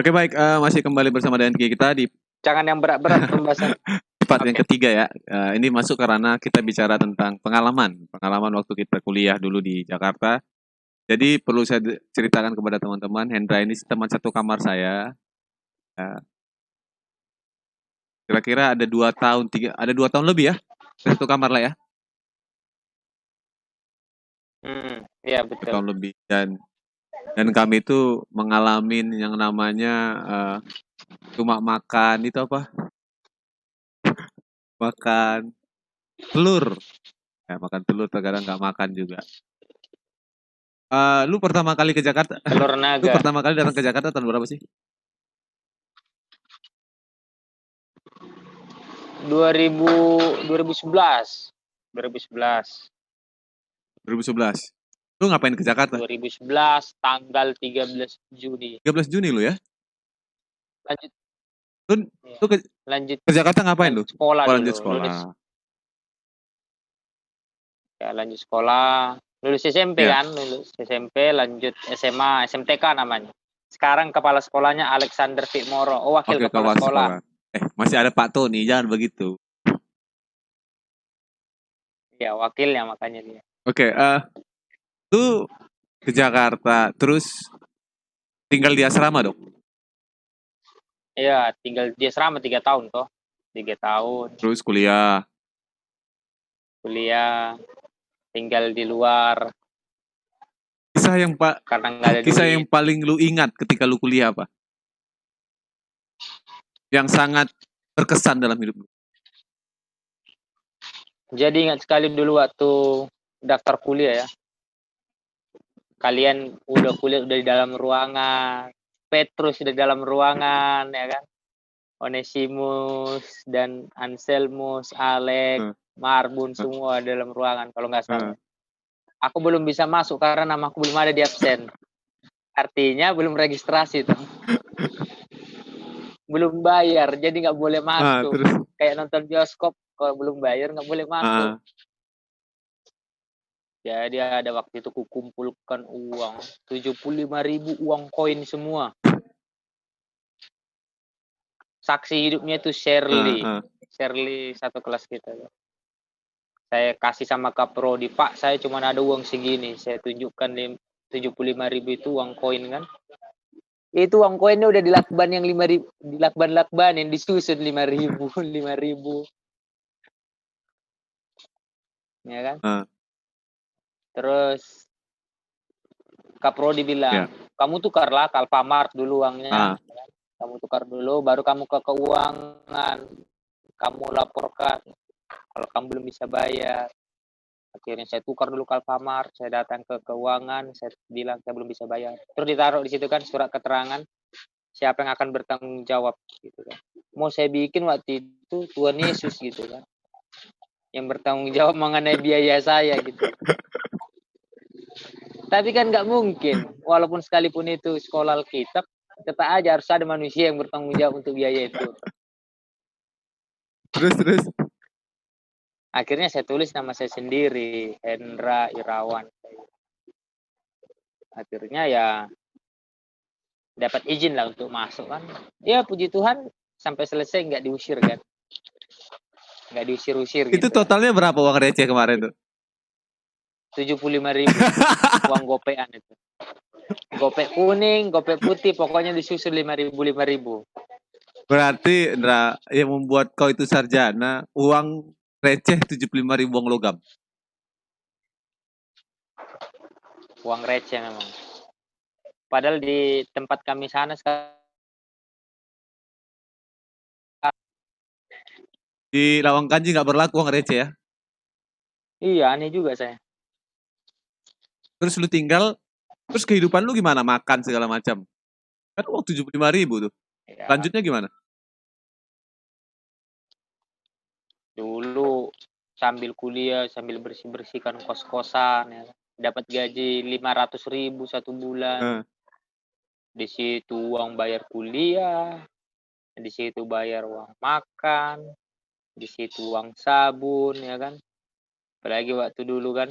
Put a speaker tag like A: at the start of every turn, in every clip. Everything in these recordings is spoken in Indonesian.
A: Oke baik, masih kembali bersama dengan kita di
B: Jangan yang berat-berat pembahasan.
A: part yang
B: Oke.
A: ketiga ya. Ini masuk karena kita bicara tentang pengalaman waktu kita kuliah dulu di Jakarta. Jadi perlu saya ceritakan kepada teman-teman, Hendra ini teman satu kamar saya. Eh, Kira-kira ada 2 tahun, ada 2 tahun lebih ya, satu kamar lah ya,
B: Iya
A: 2
B: betul.
A: tahun lebih. Dan kami itu mengalami yang namanya cuma makan itu apa? Makan telur. Ya, makan telur terkadang nggak makan juga. Lu pertama kali ke Jakarta,
B: Telur
A: lu
B: naga.
A: pertama kali datang ke Jakarta tahun berapa sih?
B: 2011. 2011.
A: 2011. Lu ngapain ke Jakarta?
B: 2011 tanggal 13 Juni.
A: 13 Juni lu ya?
B: Lanjut
A: Lu,
B: ya.
A: lu
B: Lanjut
A: ke Jakarta ngapain lu?
B: lanjut sekolah
A: Oh, lanjut
B: dulu.
A: sekolah.
B: Lanjut sekolah. Lulus SMP
A: Ya,
B: kan, lulus SMP lanjut SMA, SMTK namanya. Sekarang kepala sekolahnya Alexander Fitmoro. Oh, wakil
A: oke
B: kepala
A: kawal
B: sekolah.
A: sekolah. Masih ada Pak Tony, jangan begitu.
B: Ya, wakilnya makanya dia.
A: Oke, lu ke Jakarta, terus tinggal di asrama dong?
B: Iya, tinggal dia selama 3 tahun toh. 3 tahun
A: Terus kuliah.
B: kuliah, tinggal di luar
A: Kisah yang pak,
B: karena nggak ada
A: kisah yang
B: duit.
A: paling lu ingat ketika lu kuliah apa? Yang sangat berkesan dalam hidup lu?
B: Jadi ingat sekali dulu waktu daftar kuliah ya. Kalian udah kuliah udah di dalam ruangan, Petrus udah di dalam ruangan ya kan. Onesimus dan Anselmus, Alex,
A: Eh,
B: Marbun
A: eh,
B: semua di dalam ruangan kalau nggak
A: eh.
B: salah. Aku belum bisa masuk karena namaku belum ada di absen. Artinya belum registrasi tuh. Belum bayar, jadi nggak boleh masuk.
A: Terus,
B: Kayak nonton bioskop, kalau belum bayar nggak boleh masuk. Jadi ada waktu itu kukumpulkan uang 75.000 uang koin semua. Saksi hidupnya itu Shirley. Shirley satu kelas kita. Saya kasih sama Kaprodi, Pak saya cuma ada uang segini. Saya tunjukkan 75.000 itu uang koin kan. Itu uang koinnya udah dilakban yang 5.000, dilakban yang disusun 5.000, 5.000. Ya kan? Terus Kaprodi bilang, kamu tukarlah ke Alfamart dulu uangnya. Kamu tukar dulu, baru kamu ke keuangan. Kamu laporkan kalau kamu belum bisa bayar. Akhirnya saya tukar dulu ke Alfamart, saya datang ke keuangan, saya bilang saya belum bisa bayar. Terus ditaruh di situ kan surat keterangan siapa yang akan bertanggung jawab gitu kan. Mau saya bikin waktu itu Tuhan Yesus gitu kan. Yang bertanggung jawab mengenai biaya saya gitu. Tapi kan nggak mungkin, walaupun sekalipun itu sekolah Alkitab, tetap aja harus ada manusia yang bertanggung jawab untuk biaya itu.
A: Terus.
B: Akhirnya saya tulis nama saya sendiri, Hendra Irawan. Akhirnya ya dapat izin lah untuk masuk kan. Ya puji Tuhan sampai selesai nggak diusir kan. Nggak diusir-usir gitu.
A: Itu totalnya berapa uang receh kemarin tuh?
B: 75.000 uang gopean itu. Gopek kuning, gopek putih, pokoknya disusun 5.000.
A: Berarti Indra, yang membuat kau itu sarjana, uang receh 75.000 uang logam.
B: Uang receh memang. Padahal di tempat kami sana sekarang
A: Di Lawang Kanji nggak berlaku uang receh ya?
B: iya aneh juga saya.
A: Terus lu tinggal, terus kehidupan lu gimana? Makan segala macam. Kan uang 75.000 tuh.
B: Ya,
A: Lanjutnya gimana?
B: dulu sambil kuliah, sambil bersih-bersihkan kos-kosan ya. Dapat gaji 500.000 satu bulan. Di situ uang bayar kuliah, di situ bayar uang makan, di situ uang sabun ya kan. Apalagi waktu dulu kan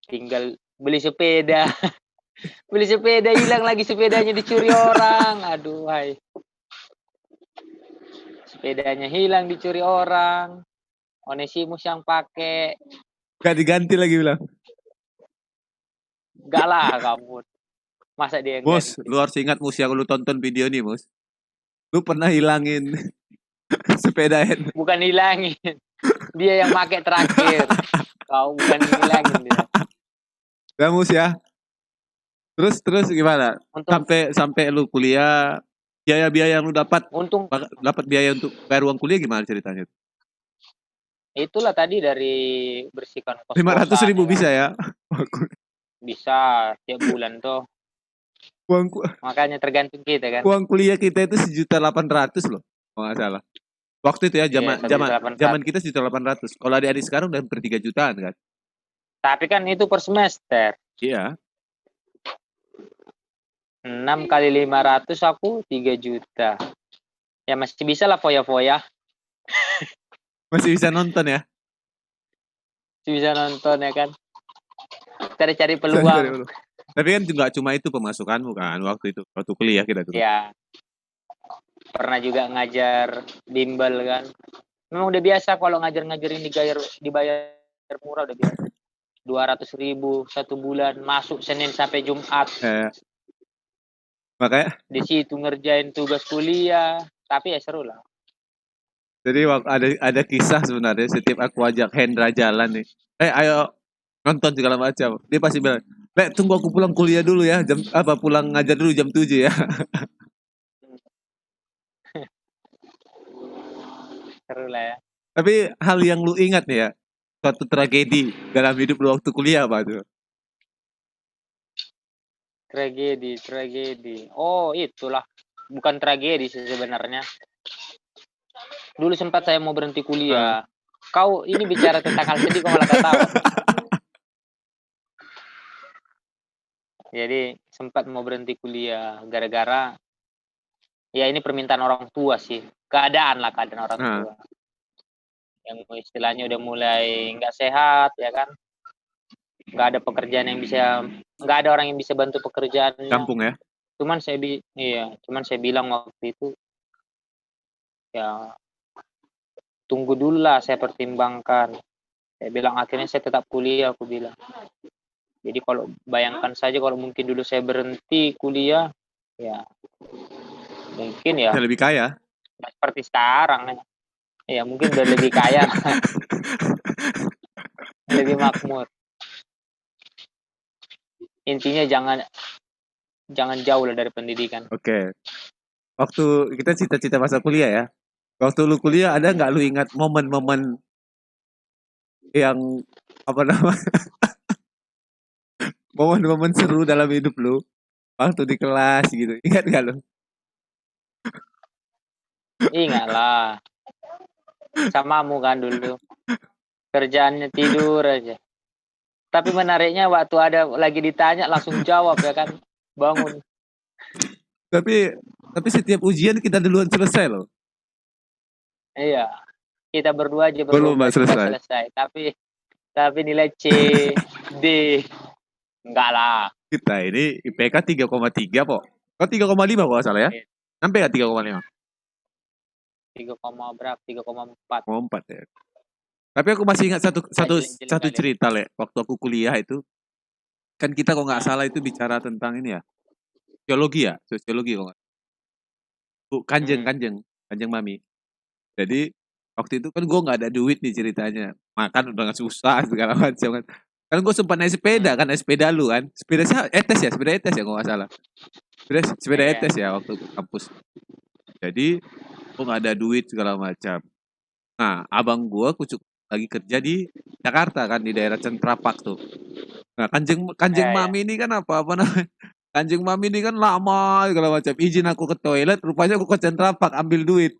B: tinggal beli sepeda. Beli sepeda hilang lagi, sepedanya dicuri orang. Aduh, hai. Sepedanya hilang dicuri orang. Onesimus yang pakai.
A: Gak diganti lagi bilang.
B: Enggak lah kamu. Masa dia yang
A: Mus,
B: ganti?
A: lu harus ingat Mus yang lu tonton video nih Mus. Lu pernah hilangin sepeda Hen.
B: Bukan hilangin. Dia yang pakai terakhir. Kau bukan hilangin dia.
A: Ya Mus ya. Terus gimana?
B: Untung
A: Sampai lu kuliah, biaya-biaya yang lu dapat
B: untung
A: biaya untuk bayar uang kuliah gimana ceritanya?
B: itulah tadi dari bersihkan
A: 500.000
B: kos-kosan ya kan.
A: bisa ya?
B: Bisa tiap bulan tuh.
A: Uang,
B: Makanya tergantung kita kan.
A: uang kuliah kita itu 1.800.000 loh, kalau nggak salah. Waktu itu ya,
B: Iya,
A: zaman
B: 1.800.000.
A: kita 1.800.000. Kalau adik-adik sekarang udah hampir 3 jutaan kan?
B: Tapi kan itu per semester.
A: Iya.
B: 6 kali 500 aku 3 juta. Ya masih bisa lah foya-foya.
A: Masih bisa nonton ya?
B: Masih bisa nonton ya kan. Cari-cari peluang.
A: Tapi kan nggak cuma itu pemasukanmu kan waktu itu, waktu kuliah kita tuh.
B: Ya. Pernah juga ngajar bimbel kan. Memang udah biasa kalau ngajar-ngajarin dibayar murah udah biasa. 200.000 1 bulan, masuk Senin sampai Jumat.
A: Makanya
B: di situ ngerjain tugas kuliah, tapi ya seru lah.
A: Jadi ada kisah sebenarnya setiap aku ajak Hendra jalan nih. Ayo nonton segala macam. Dia pasti bilang, "Lek, tunggu aku pulang kuliah dulu ya. Pulang ngajar dulu jam 7 ya."
B: Seru lah ya.
A: Tapi hal yang lu ingat nih ya, suatu tragedi dalam hidup lu waktu kuliah apa tuh?
B: Tragedi. Oh, itulah. Bukan tragedi sih sebenarnya. Dulu sempat saya mau berhenti kuliah. Kau ini bicara tentang hal sedih kau malah ketawa. Jadi sempat mau berhenti kuliah gara-gara ya ini permintaan orang tua sih. Keadaan orang tua. Yang istilahnya udah mulai nggak sehat ya kan. Nggak ada pekerjaan yang bisa, nggak ada orang yang bisa bantu pekerjaannya.
A: Kampung ya.
B: Cuman saya bilang waktu itu ya tunggu dulu lah, saya pertimbangkan. Saya bilang akhirnya saya tetap kuliah, aku bilang. Jadi kalau bayangkan saja kalau mungkin dulu saya berhenti kuliah, ya mungkin ya
A: Bisa lebih kaya.
B: Seperti sekarang ya mungkin udah lebih kaya. Lebih makmur. Intinya jangan jauh lah dari pendidikan.
A: Oke. Waktu kita cita-cita masa kuliah ya. Waktu lu kuliah ada nggak lu ingat momen-momen yang apa namanya? Momen-momen seru dalam hidup lu waktu di kelas gitu. Ingat nggak lu?
B: Ingat lah. Samamu kan dulu. Kerjaannya tidur aja. Tapi menariknya waktu ada lagi ditanya langsung jawab ya kan. Bangun.
A: Tapi setiap ujian kita duluan selesai loh.
B: Iya. Kita berdua aja
A: Belum
B: berlomba
A: selesai.
B: Tapi nilai C, D. Enggak lah.
A: Kita ini IPK 3,3 kok. Kok 3,5 kalau salah ya? Sampai nggak 3,5?
B: 3, berapa? 3,4.
A: 4 ya. Tapi aku masih ingat satu cerita Le. Waktu aku kuliah itu kan kita kok nggak salah itu bicara tentang ini ya. Sosiologi kok nggak. Kanjeng Mami. Jadi waktu itu kan gue nggak ada duit nih ceritanya. Makan udah nggak susah segala macam kan. Kan gue sempat naik sepeda kan, naik sepeda lu kan. Sepeda ETS ya kalau nggak salah. Sepeda ETS ya waktu kampus. Jadi gue nggak ada duit segala macam. Nah, abang gue kucuk lagi kerja di Jakarta kan, di daerah Centrapak tuh. Nah, kanjeng Mami ini kan apa namanya? Kanjeng Mami ini kan lama segala macam. Izin aku ke toilet, rupanya aku ke Centrapak ambil duit.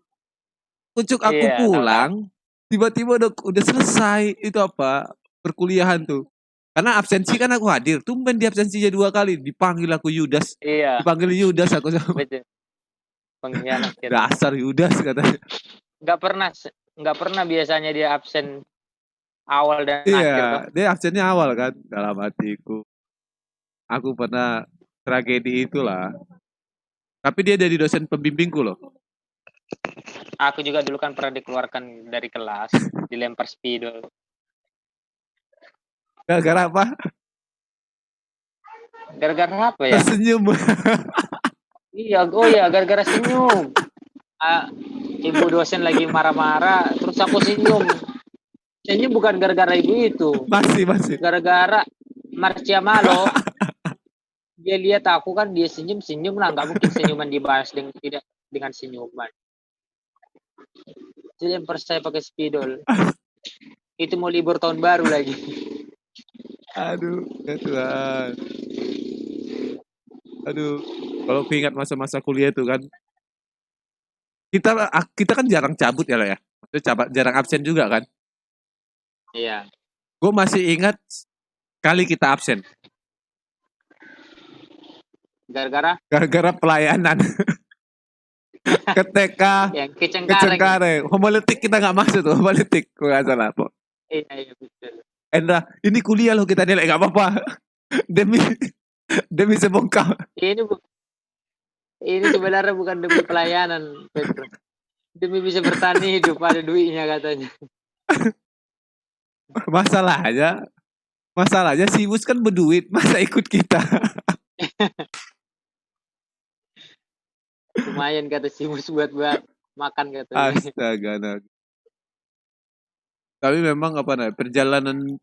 A: Kucuk aku pulang, tiba-tiba udah selesai itu apa perkuliahan tuh. Karena absensi kan aku hadir, tumben di absensinya 2 kali, dipanggil aku Yudas.
B: Iya.
A: Dipanggil Yudas aku sama.
B: Betul. Pengkhianat kita.
A: Dasar Yudas katanya.
B: Nggak pernah biasanya dia absen awal dan akhir.
A: Iya, dia absennya awal kan dalam hatiku. aku pernah tragedi itulah. Tapi dia jadi dosen pembimbingku loh.
B: Aku juga dulu kan pernah dikeluarkan dari kelas, dilempar spidol.
A: Gara-gara apa?
B: Gara-gara apa ya?
A: Tersenyum.
B: Iya, gara-gara senyum. Ibu dosen lagi marah-marah, terus aku senyum. Senyum bukan gara-gara ibu itu.
A: Masih.
B: Gara-gara Marcia Malo. Dia lihat aku kan, dia senyum lah, nggak mungkin senyuman dibahas tidak dengan senyuman. Jadi lempar saya pakai spidol. Itu mau libur tahun baru lagi.
A: Aduh, ya Tuhan. Aduh, kalau aku ingat masa-masa kuliah itu kan, kita kan jarang cabut ya lah ya. Maksudnya jarang absen juga kan.
B: Iya.
A: Gue masih ingat kali kita absen. Gara-gara pelayanan. Ke TK,
B: yang
A: ke Cengkareng. Homiletik kita nggak masuk tuh, homiletik. Gue nggak salah, Pak.
B: Iya, betul.
A: Endra, ini kuliah loh kita nilai, nggak apa-apa. Demi sebongkar.
B: Ini sebenarnya bukan demi pelayanan, Petro. Demi bisa bertahan hidup, ada duitnya katanya.
A: Masalahnya Simus kan berduit, masa ikut kita?
B: Lumayan kata Simus buat makan katanya.
A: Astaga, tapi memang perjalanan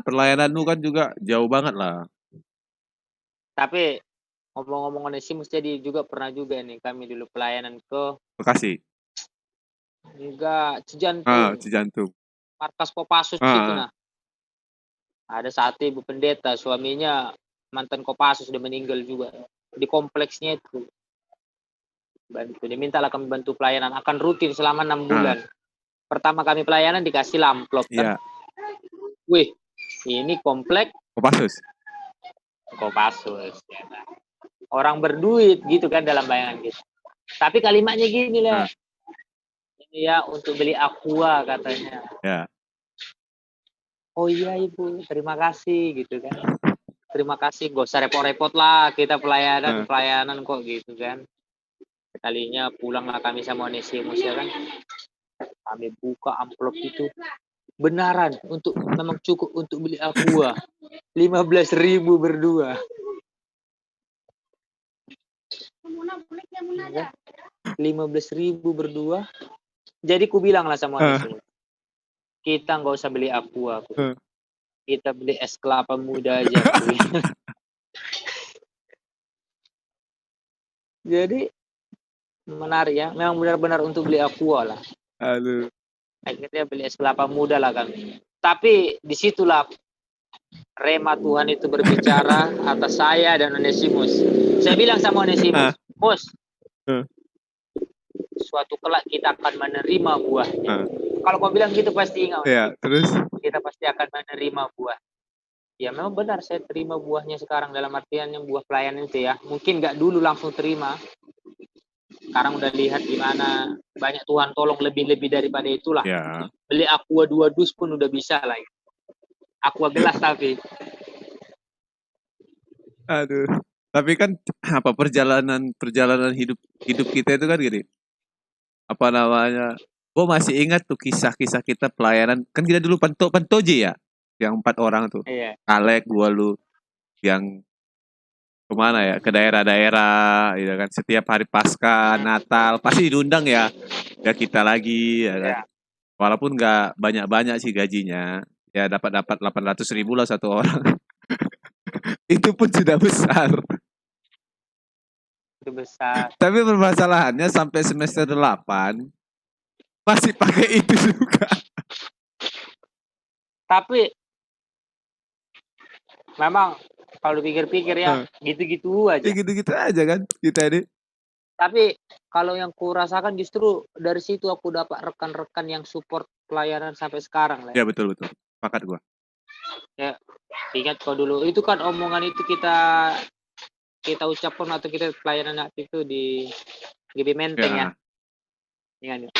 A: pelayananmu kan juga jauh banget lah.
B: Tapi ngomong-ngomong Simus, jadi juga pernah juga nih kami dulu pelayanan ke
A: Bekasi.
B: Enggak, Cijantung.
A: Cijantung.
B: Markas Kopassus itu nah. Ada satu ibu pendeta, suaminya mantan Kopassus, sudah meninggal juga. Di kompleksnya itu. Bantu. Dia mintalah kami bantu pelayanan, akan rutin selama 6 bulan. Pertama kami pelayanan dikasih amplop kan. Wih, ini komplek Kopassus. Ya, nah. Orang berduit gitu kan dalam bayangan kita. Tapi kalimatnya gini lah. Ini ya untuk beli aqua katanya.
A: Ya.
B: Oh iya ibu, terima kasih gitu kan. Terima kasih, gak usah repot-repot lah, kita pelayanan kok gitu kan. Sekalinya pulanglah kami sama Onesimus ya kan. Kami buka amplop itu, benaran memang cukup untuk beli aqua. 15.000 berdua. 15.000 berdua. Jadi ku bilang lah sama Onesimus, kita nggak usah beli aqua, kita beli es kelapa muda aja. Jadi menarik ya, memang benar-benar untuk beli aqua lah.
A: Aduh.
B: Akhirnya beli es kelapa muda lah kami. Tapi disitulah rema Tuhan itu berbicara atas saya dan Onesimus. Saya bilang sama Onesimus, Mus, suatu kelak kita akan menerima buahnya. Kalau kau bilang gitu pasti ingat.
A: Ya, terus? Kita
B: pasti akan menerima buah. Ya memang benar, saya terima buahnya sekarang, dalam artian yang buah pelayanan itu ya. Mungkin nggak dulu langsung terima. Sekarang udah lihat gimana banyak Tuhan tolong lebih-lebih daripada itulah.
A: Ya.
B: Beli aqua 2 dus pun udah bisa lah. Aqua gelas tapi.
A: Aduh. Tapi kan perjalanan hidup kita itu kan gini. Apa namanya? Gue masih ingat tuh kisah-kisah kita pelayanan. Kan kita dulu Pantoje ya, yang 4 orang tuh.
B: Iya.
A: Alek, gua lu yang kemana ya, ke daerah-daerah gitu kan. Setiap hari Paskah, Natal pasti diundang ya kita lagi ya kan. Walaupun nggak banyak-banyak sih gajinya, ya dapat 800.000 lah satu orang. Itu pun sudah besar.
B: Itu besar.
A: Tapi permasalahannya sampai semester 8 masih pakai itu juga.
B: Tapi memang kalau dipikir-pikir ya gitu-gitu aja.
A: Gitu-gitu aja kan kita ini.
B: Tapi kalau yang ku rasakan justru dari situ aku dapat rekan-rekan yang support pelayanan sampai sekarang lah.
A: Ya betul. Sepakat gua. Ya,
B: ingat kau dulu itu kan omongan itu kita ucapkan atau kita pelayanan aktif itu di GB Menteng ya. Ingat.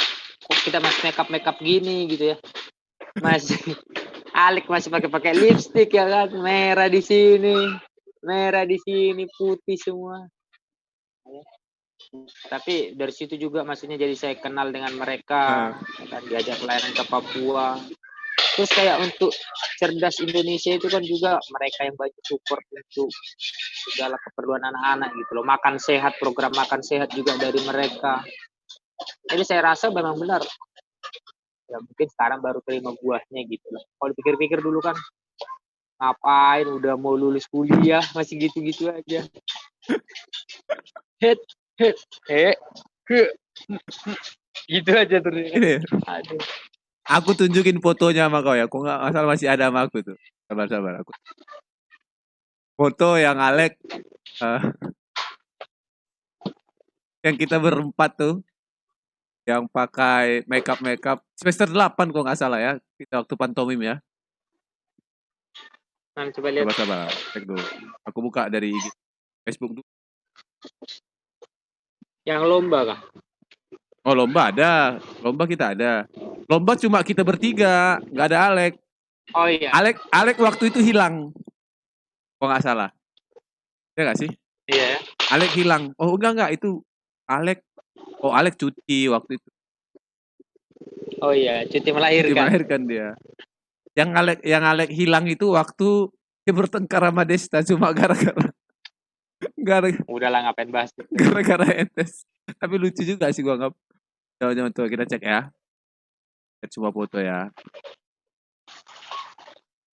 B: Kok kita masih makeup gini gitu ya. Masih Alek masih pakai lipstick ya kan, merah di sini. Merah di sini, putih semua. Tapi dari situ juga maksudnya jadi saya kenal dengan mereka, kan diajak pelayanan ke Papua. Terus kayak untuk cerdas Indonesia itu kan juga mereka yang banyak support untuk segala keperluan anak-anak gitu loh. Makan sehat, program makan sehat juga dari mereka. Jadi saya rasa memang benar. Ya mungkin sekarang baru terima buahnya gitu loh. Kalau dipikir-pikir dulu kan, ngapain udah mau lulus kuliah masih gitu-gitu aja. Hit, hit, gitu aja terus.
A: Ini,
B: Aduh.
A: aku tunjukin fotonya sama kau ya. Kok nggak asal masih ada sama aku tuh. Sabar-sabar aku. Foto yang Alek, yang kita berempat tuh, yang pakai makeup semester 8 kok nggak salah ya. Kita waktu pantomim ya.
B: Nah, coba lihat.
A: Sabar-sabar, cek dulu. Aku buka dari IG, Facebook dulu.
B: Yang lomba kah?
A: Oh lomba ada, lomba kita ada. Lomba cuma kita bertiga, nggak ada Alek.
B: Oh iya.
A: Alek waktu itu hilang, kok nggak salah. Ya nggak sih?
B: Iya.
A: Alek hilang. Oh enggak itu Alek. Oh Alek cuti waktu itu.
B: Oh iya, cuti melahirkan.
A: Cuti melahirkan dia. Yang Alek hilang itu waktu dia bertengkar sama Desta cuma gara-gara
B: udahlah ngapain bahas itu.
A: Gara-gara entes. Tapi lucu juga sih gua nggak. Jangan tuh kita cek ya. Cek semua foto ya.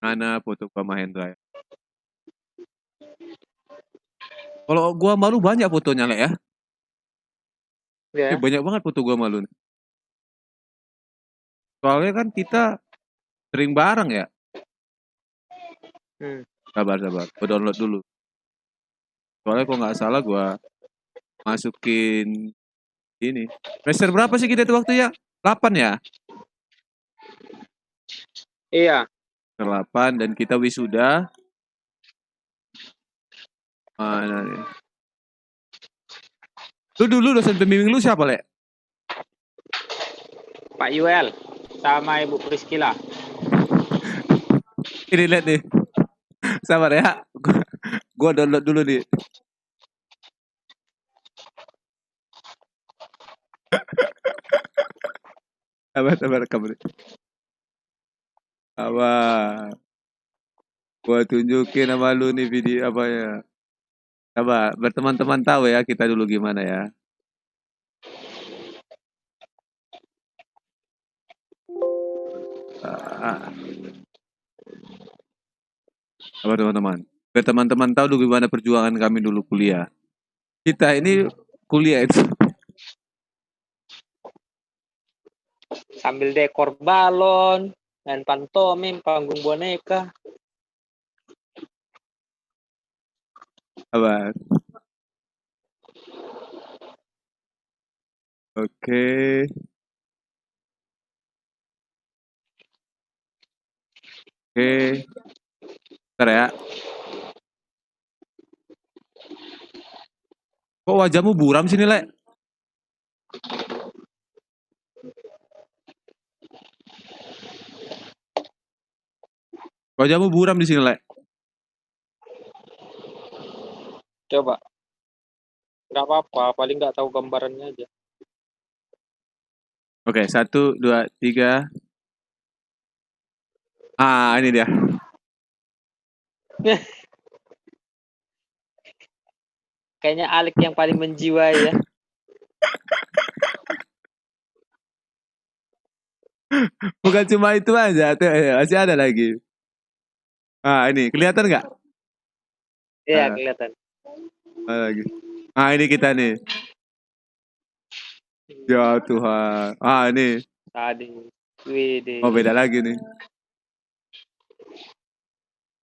A: Mana foto Pak Mahendra ya? Kalau gua malu banyak fotonya Lek ya.
B: Ya.
A: Banyak banget foto gua malu. Soalnya kan kita sering bareng ya. Sabar. Gua download dulu. Soalnya kok nggak salah gua masukin ini. Semester berapa sih kita itu waktu ya? 8 ya?
B: Iya.
A: 8 dan kita wisuda. Mana nih? Lu dulu dosen pembimbing lu siapa, Lek?
B: Pak Yuel sama Ibu Priscila.
A: Ini lihat nih. Sabar ya. Gua download dulu nih. Sabar kamu. Apa? Gua tunjukin sama lu nih video apa ya. Coba berteman-teman tahu ya kita dulu gimana ya. Apa teman-teman? Biar teman-teman tahu dulu gimana perjuangan kami dulu kuliah. Kita ini kuliah itu
B: sambil dekor balon dan pantomim panggung boneka.
A: apa? Oke. Bentar ya. Kok wajahmu buram sini, Lek? Wajahmu buram di sini, Lek.
B: Coba. Nggak apa-apa, paling nggak tahu gambarannya aja.
A: Oke, 1, 2, 3. Ah, ini dia.
B: Kayaknya Alek yang paling menjiwai ya.
A: Bukan cuma itu aja, masih ada lagi. Ah, ini kelihatan nggak?
B: Iya, kelihatan.
A: Lagi. Ah, ini kita nih. Ya Tuhan. Ah, ini.
B: Tadi. Widih.
A: Oh, beda lagi nih.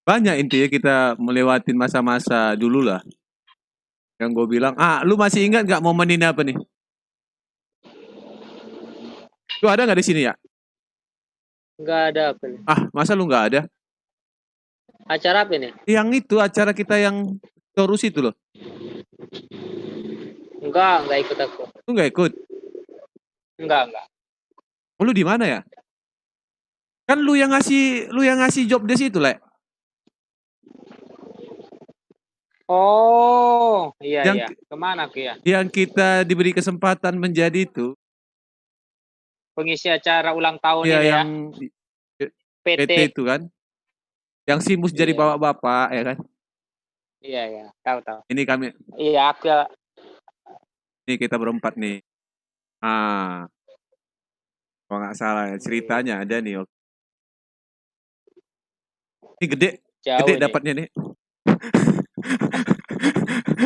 A: Banyak intinya kita melewatin masa-masa dulu lah. Yang gue bilang, lu masih ingat nggak momen ini apa nih? Lu ada nggak di sini ya?
B: Nggak ada apa nih?
A: Masa lu nggak ada?
B: Acara apa nih?
A: Yang itu acara kita yang Torus itu loh.
B: Enggak ikut aku.
A: Lu nggak ikut?
B: Enggak.
A: Oh, lu di mana ya? Kan lu yang ngasih job desk itu, Lek.
B: Oh, iya
A: Yang
B: iya. Kemana ke ya?
A: yang kita diberi kesempatan menjadi itu,
B: Pengisi acara ulang tahun
A: ya
B: ini ya,
A: yang PT
B: PT.
A: itu kan, yang Simus jadi
B: Iya,
A: bapak-bapak ya kan.
B: iya iya. Tahu tahu.
A: Ini kami,
B: Iya, aku ya.
A: ini kita berempat nih. Ah, kalau nggak salah ya,
B: Iya.
A: ceritanya ada nih. Ini gede, gede
B: Jauh nih.
A: dapatnya nih.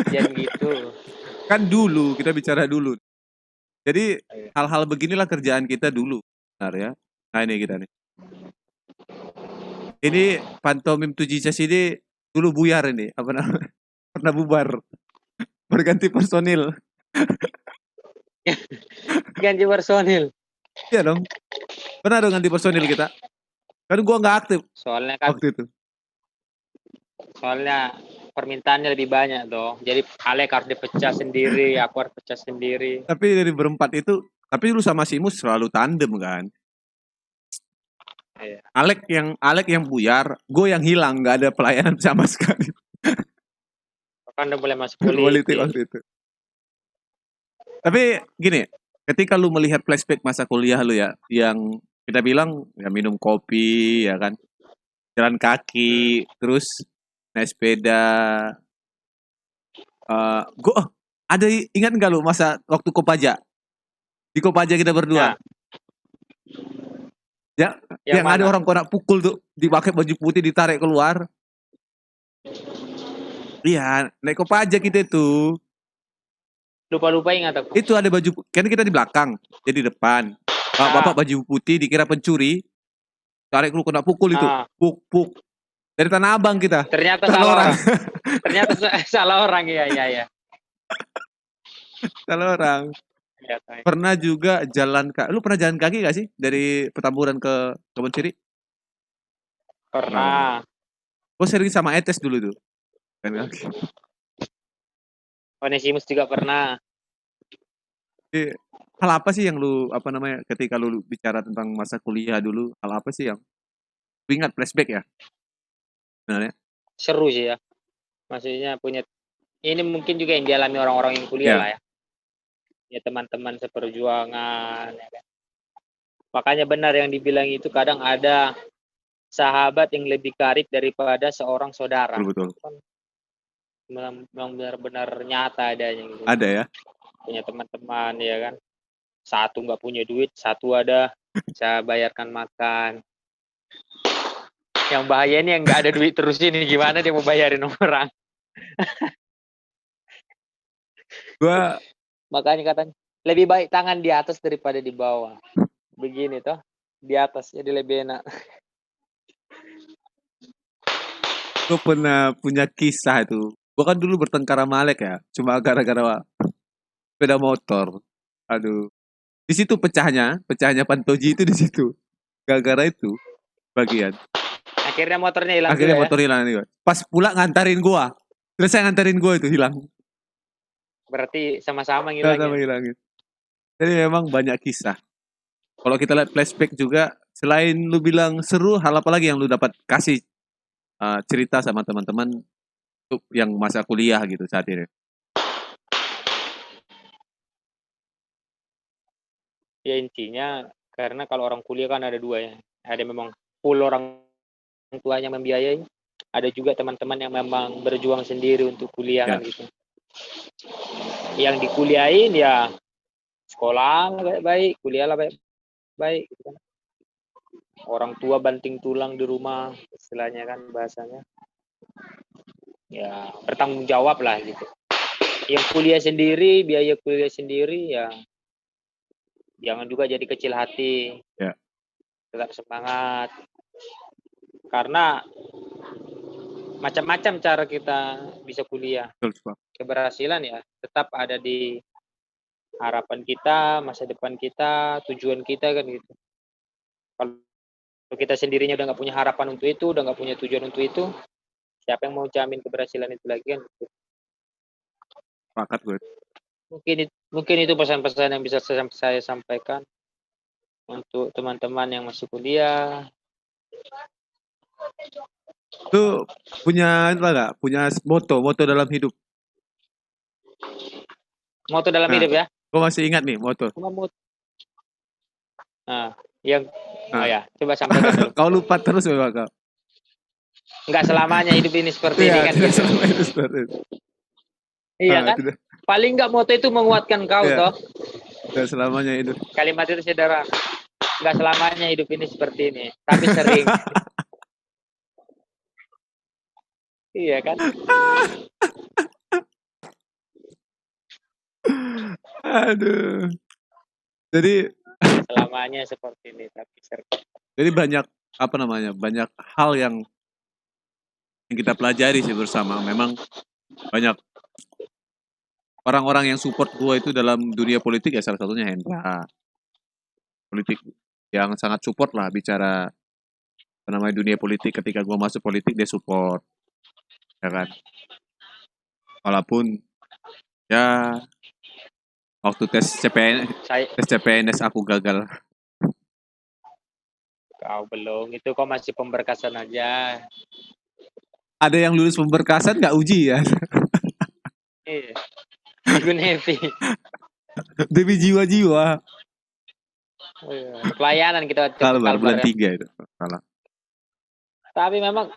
B: Jangan gitu.
A: Kan dulu kita bicara dulu. Jadi
B: Iya.
A: hal-hal beginilah kerjaan kita dulu, benar ya. Nah ini kita nih. Ini pantomim Tujicas ini dulu buyar ini, apa namanya? Pernah bubar, berganti personil.
B: Ganti personil.
A: Iya dong, pernah dong ganti personil kita. Kan gua nggak aktif
B: Soalnya kan,
A: waktu itu.
B: soalnya permintaannya lebih banyak dong. Jadi Alek harus dipecah sendiri, aku harus pecah sendiri.
A: Tapi dari berempat itu, tapi lu sama Simus selalu tandem kan.
B: Iya.
A: Alek yang buyar, gue yang hilang, nggak ada pelayanan sama sekali.
B: Kan udah boleh masuk
A: Politik
B: politik.
A: waktu itu. Tapi gini, ketika lu melihat flashback masa kuliah lu ya, yang kita bilang ya minum kopi, ya kan, jalan kaki, terus naik sepeda. Gue ada ingat nggak lu masa waktu Kopaja? Di Kopaja kita berdua,
B: Nah,
A: ya,
B: yang
A: yang ada
B: mana?
A: orang kena pukul tuh, dipakai baju putih ditarik keluar. Iya, naik Kopaja kita itu.
B: Lupa-lupa ingat aku.
A: Itu ada baju, kan kita di belakang, jadi di depan. Bapak
B: Ah,
A: baju putih dikira pencuri, tarik lu kena pukul itu,
B: ah.
A: puk. Dari Tanah Abang kita,
B: Ternyata
A: salah
B: salah
A: orang,
B: orang. Ternyata salah orang, iya iya iya.
A: salah orang.
B: Iya, tahu.
A: Pernah juga lu pernah jalan kaki gak sih dari Petamburan ke Kebon Siri? Pernah.
B: Pernah.
A: Gue sering sama Etes dulu tuh, jalan kaki.
B: Onesimus juga pernah.
A: Jadi, hal apa sih yang lu apa namanya ketika lu bicara tentang masa kuliah dulu? Hal apa sih yang lu ingat flashback ya? Sebenarnya.
B: Seru sih ya. Maksudnya punya ini mungkin juga yang dialami orang-orang yang kuliah
A: Ya,
B: lah ya. Ya teman-teman seperjuangan ya kan. Makanya benar yang dibilang itu kadang ada sahabat yang lebih karib daripada seorang saudara.
A: betul betul.
B: Itu kan memang benar-benar nyata adanya gitu.
A: Ada ya.
B: Punya teman-teman ya kan. Satu nggak punya duit, satu ada saya bayarkan makan. Yang bahaya ini yang nggak ada duit terus ini gimana dia mau bayarin orang.
A: Gua
B: Makanya katanya lebih baik tangan di atas daripada di bawah. Begini toh, di atas jadi lebih enak.
A: gue pernah punya kisah itu. Gue kan dulu bertengkar sama Alek ya, cuma gara-gara sepeda motor. Aduh, di situ pecahnya Pantoji itu di situ. Gara-gara itu bagian.
B: Akhirnya motornya hilang
A: Akhirnya
B: juga ya.
A: motor hilang nih. Pas pulang ngantarin gua. Selesai ngantarin gua itu hilang.
B: Berarti sama-sama
A: Sama
B: ngilangnya.
A: hilangin. Jadi memang banyak kisah. Kalau kita lihat flashback juga, selain lu bilang seru, hal apa lagi yang lu dapat kasih cerita sama teman-teman untuk yang masa kuliah gitu saat ini?
B: Ya intinya karena kalau orang kuliah kan ada dua ya. Ada memang full orang tuanya membiayai, ada juga teman-teman yang memang berjuang sendiri untuk kuliah
A: Ya,
B: kan gitu. Yang dikuliahin ya sekolah baik-baik, kuliah lah baik-baik gitu kan. Orang tua banting tulang di rumah istilahnya kan bahasanya. Ya bertanggung jawab lah gitu. Yang kuliah sendiri, biaya kuliah sendiri ya jangan juga jadi kecil hati,
A: ya,
B: tetap semangat. Karena macam-macam cara kita bisa kuliah.
A: betul Pak.
B: Keberhasilan ya tetap ada di harapan kita, masa depan kita, tujuan kita kan gitu. Kalau kita sendirinya udah nggak punya harapan untuk itu, udah nggak punya tujuan untuk itu, siapa yang mau jamin keberhasilan itu lagi kan? Gitu.
A: Sepakat gue.
B: Mungkin itu pesan-pesan yang bisa saya sampaikan untuk teman-teman yang masih kuliah.
A: Lu punya apa enggak? Punya moto dalam hidup.
B: Moto dalam
A: Nah,
B: hidup ya.
A: kau masih ingat nih moto?
B: Yang
A: Nah.
B: ya, coba sampaikan dulu.
A: Kau lupa terus memang kau.
B: Enggak selamanya hidup ini seperti ini
A: Iya,
B: kan
A: tidak
B: gitu.
A: selamanya itu seperti itu.
B: Iya kan?
A: Tidak.
B: Paling enggak moto itu menguatkan kau
A: Iya.
B: toh.
A: Tidak selamanya itu.
B: Kalimat itu sederhana. Enggak selamanya hidup ini seperti ini, tapi sering. Iya kan?
A: Aduh. Jadi
B: selamanya seperti ini, tapi sering.
A: Jadi banyak banyak hal yang kita pelajari sih bersama. Memang banyak orang-orang yang support gue itu dalam dunia politik ya, salah satunya Hendra. Politik yang sangat support lah bicara dunia politik. Ketika gue masuk politik dia support, ya kan. Walaupun ya waktu tes CPNS aku gagal.
B: Kau belum, itu kau masih pemberkasan aja.
A: Ada yang lulus pemberkasan nggak ujian?
B: Iya. Happy.
A: Demi jiwa-jiwa.
B: Pelayanan kita
A: Kalbar bulan 3 itu. Salah.
B: Tapi memang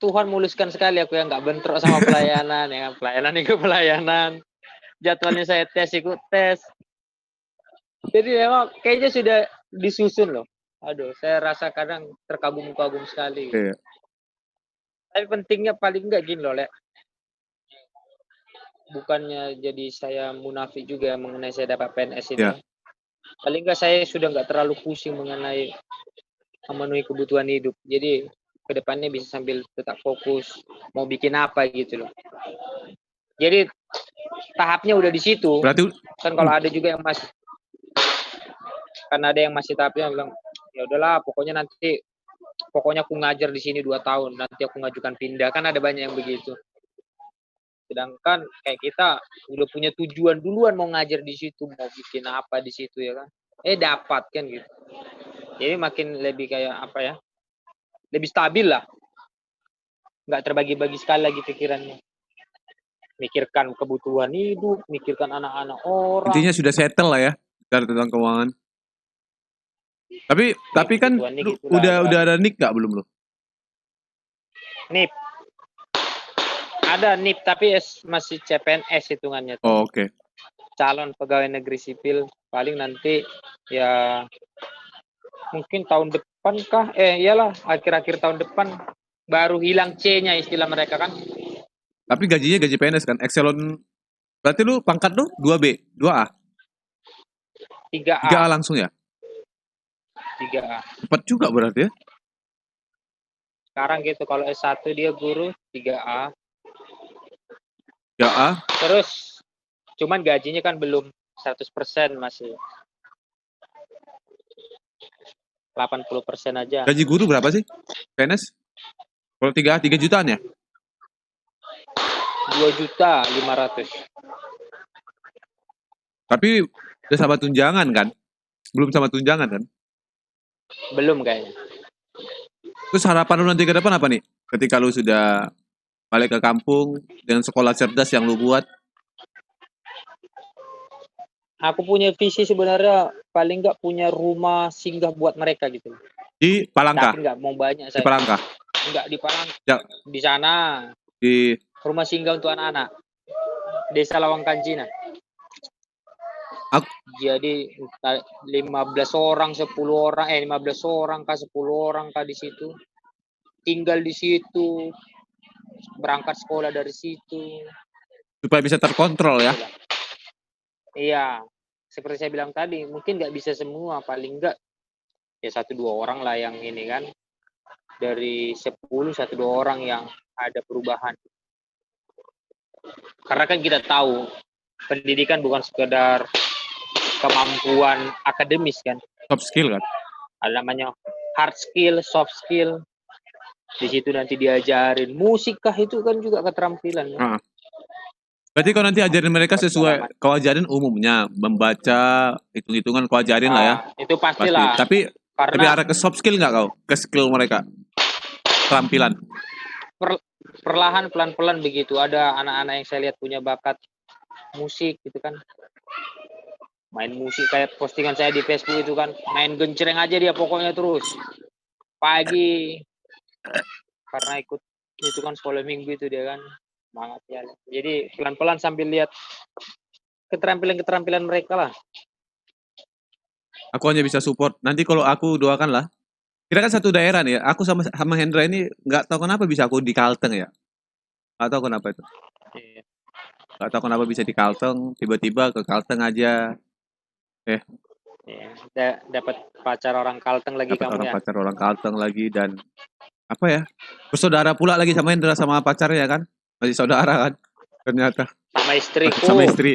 B: Tuhan muluskan sekali aku yang nggak bentrok sama pelayanan, ya kan? Pelayanan ikut pelayanan. Jadwalnya saya tes ikut tes. Jadi memang kayaknya sudah disusun loh. Aduh, saya rasa kadang terkagum-kagum sekali.
A: Iya.
B: Tapi pentingnya paling enggak gini loh, Lek. Bukannya jadi saya munafik juga mengenai saya dapat PNS ini.
A: Yeah.
B: Paling enggak saya sudah enggak terlalu pusing mengenai memenuhi kebutuhan hidup. Jadi kedepannya bisa sambil tetap fokus mau bikin apa gitu loh. Jadi tahapnya udah di situ.
A: Berarti
B: kan kalau ada juga yang masih, kan ada yang masih tahapnya bilang ya udahlah pokoknya aku ngajar di sini 2 tahun nanti aku ngajukan pindah, kan ada banyak yang begitu. Sedangkan kayak kita udah punya tujuan duluan mau ngajar di situ, mau bikin apa di situ ya kan. Dapat kan gitu. Jadi makin lebih kayak apa ya? Lebih stabil lah. Nggak terbagi-bagi sekali lagi pikirannya. Mikirkan kebutuhan hidup, mikirkan anak-anak orang.
A: Intinya sudah settle lah ya tentang keuangan. Tapi kan udah ada NIP nggak belum lo?
B: NIP. Ada NIP tapi masih CPNS hitungannya.
A: Oh, oke. Okay.
B: Calon pegawai negeri sipil paling nanti ya mungkin tahun depan kah? Iyalah akhir-akhir tahun depan baru hilang C-nya istilah mereka kan.
A: Tapi gajinya gaji PNS kan? Excelon berarti lu pangkat lu 2B, 2A?
B: 3A.
A: 3A langsung ya?
B: 3A.
A: Cepat juga berarti ya?
B: Sekarang gitu, kalau S1 dia guru 3A.
A: 3A.
B: Terus, cuman gajinya kan belum 100% masih. 80% aja.
A: Gaji guru berapa sih? PNS? Kalau 3 jutaan ya?
B: 2.500.000.
A: Tapi udah sama tunjangan kan? Belum sama tunjangan kan?
B: Belum kayaknya.
A: Terus harapan lu nanti ke depan apa nih? Ketika lu sudah balik ke kampung dengan sekolah cerdas yang lu buat?
B: Aku punya visi sebenarnya paling nggak punya rumah singgah buat mereka gitu.
A: Di Palangka?
B: Tapi nggak mau banyak saya.
A: Di Palangka?
B: Enggak di Palangka.
A: Ya.
B: Di sana.
A: Di
B: rumah singgah untuk anak-anak. Desa Lawang Kanjina. Jadi 15 orang, 10 orang, 15 orang kah, 10 orang kah di situ. Tinggal di situ. Berangkat sekolah dari situ.
A: Supaya bisa terkontrol ya.
B: Iya. Seperti saya bilang tadi, mungkin nggak bisa semua, paling nggak ya 1-2 orang lah yang ini kan. Dari 10, 1-2 orang yang ada perubahan. Karena kan kita tahu pendidikan bukan sekedar kemampuan akademis kan.
A: Soft skill kan.
B: Ada namanya hard skill, soft skill. Di situ nanti diajarin musik kah, itu kan juga keterampilan. Ya?
A: Berarti kalau nanti ajarin mereka sesuai kau ajarin umumnya, membaca, hitung-hitungan kau ajarin lah ya.
B: Itu pastilah.
A: Pasti. Tapi arah ke soft skill nggak kau? Ke skill mereka? keterampilan.
B: Perlahan pelan-pelan begitu. Ada anak-anak yang saya lihat punya bakat musik gitu kan. Main musik kayak postingan saya di Facebook itu kan, main gencereng aja dia pokoknya terus. Pagi karena ikut itu kan sekolah minggu itu dia kan. Semangat ya. Jadi pelan-pelan sambil lihat keterampilan mereka lah.
A: Aku hanya bisa support. Nanti kalau aku doakan lah. Kita kan satu daerah nih ya. Aku sama Hendra ini nggak tahu kenapa bisa aku di Kalteng ya. Nggak tahu kenapa itu. Nggak tahu kenapa bisa di Kalteng. Tiba-tiba ke Kalteng aja.
B: Dapat pacar orang Kalteng lagi kamu ya.
A: Pacar orang Kalteng lagi dan apa ya? Bersaudara pula lagi sama Hendra sama pacarnya kan. Masih saudara kan. Ternyata.
B: Sama istriku.
A: Sama istri.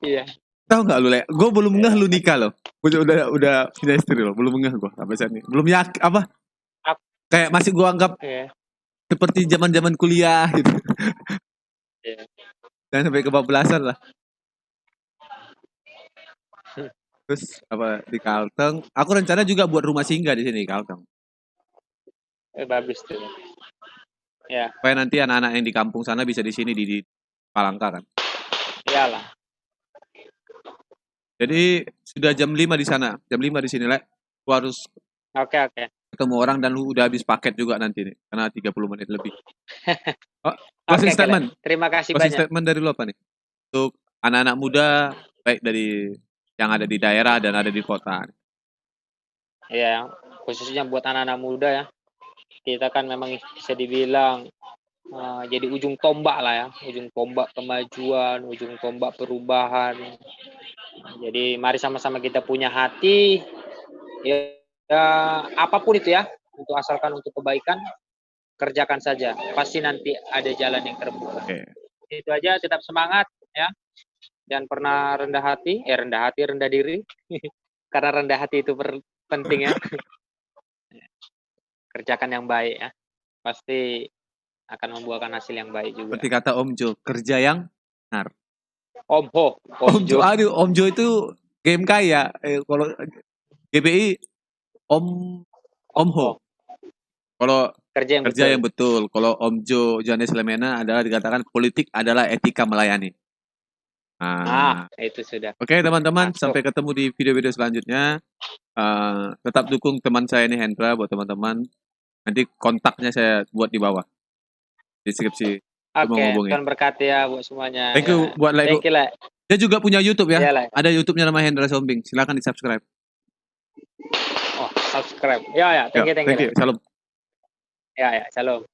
B: Iya.
A: Tahu nggak lu, Le? Gue belum ngeh lu nikah loh. Gue udah punya istri loh. Belum ngeh gue sampai saat ini. Belum yakin apa? Kayak masih gue anggap seperti zaman kuliah gitu. Dan sampai kebablasan lah. Terus apa di Kalteng? Aku rencana juga buat rumah singgah di sini Kalteng.
B: Bagus tuh. Ya.
A: Supaya nanti anak-anak yang di kampung sana bisa di sini di Palangka kan.
B: Iyalah.
A: Jadi sudah jam 5 di sana. Jam 5 di sini, Le. Gua harus
B: Oke.
A: ketemu orang dan lu udah habis paket juga nanti nih. Karena 30 menit lebih.
B: Closing
A: statement.
B: Terima kasih banyak.
A: Statement dari lu apa nih? Untuk anak-anak muda baik dari yang ada di daerah dan ada di kota.
B: Ya, khususnya buat anak-anak muda ya. Kita kan memang bisa dibilang jadi ujung tombak lah ya, ujung tombak kemajuan, ujung tombak perubahan. Jadi mari sama-sama kita punya hati, ya apapun itu ya, untuk asalkan untuk kebaikan, kerjakan saja. Pasti nanti ada jalan yang terbuka. Itu aja, tetap semangat ya. Jangan pernah rendah diri. Karena rendah hati itu penting ya. Kerjakan yang baik ya. Pasti akan membuahkan hasil yang baik juga.
A: Seperti kata Om Jo, kerja yang benar.
B: Om Jo.
A: Aduh, Om Jo itu game kaya. Kalau GBI Om Ho. Kalau kerja yang betul. Kalau Om Jo Johannes Lemena adalah dikatakan politik adalah etika melayani.
B: Itu sudah.
A: Oke, teman-teman, sampai ketemu di video-video selanjutnya. Tetap dukung teman saya ini Hendra buat teman-teman. Nanti kontaknya saya buat di bawah deskripsi.
B: Tuhan berkati ya buat semuanya.
A: Thank you buat like. Dia juga punya YouTube ya. Ada YouTube-nya nama Hendra Sombing. Silakan di-subscribe.
B: Subscribe. Ya, thank you.
A: Salam.
B: Ya, salam.